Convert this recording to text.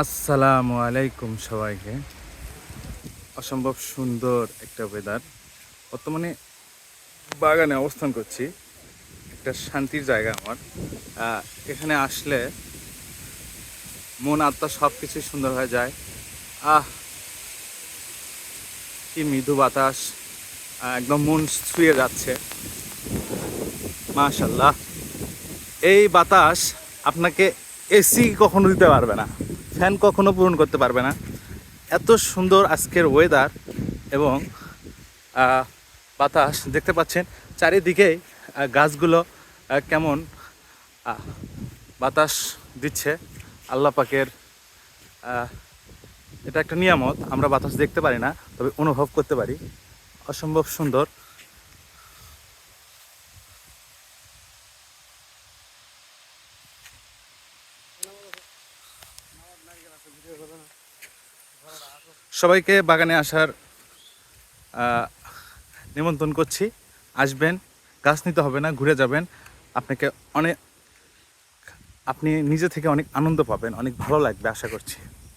আসসালামু আলাইকুম সবাইকে। অসম্ভব সুন্দর একটা ওয়েদার। বর্তমানে বাগানে অবস্থান করছি, একটা শান্তির জায়গা আমার। এখানে আসলে মন আত্মা সব কিছুই সুন্দর হয়ে যায়। আহ কি মৃদু বাতাস, একদম মন ছুঁয়ে যাচ্ছে। মাশাল্লাহ, এই বাতাস আপনাকে এসি কখনো দিতে পারবে না, ফ্যান কখনো পূরণ করতে পারবে না। এত সুন্দর আজকের ওয়েদার এবং বাতাস দেখতে পাচ্ছেন চারিদিকেই। গাছগুলো কেমন বাতাস দিচ্ছে। আল্লাহ পাকের এটা একটা নিয়ামত। আমরা বাতাস দেখতে পারি না, তবে অনুভব করতে পারি। অসম্ভব সুন্দর। সবাইকে বাগানে আসার নিমন্ত্রণ করছি। আসবেন, গাছ নিতে হবে না, ঘুরে যাবেন। আপনাকে অনেক, আপনি নিজে থেকে অনেক আনন্দ পাবেন, অনেক ভালো লাগবে আশা করছি।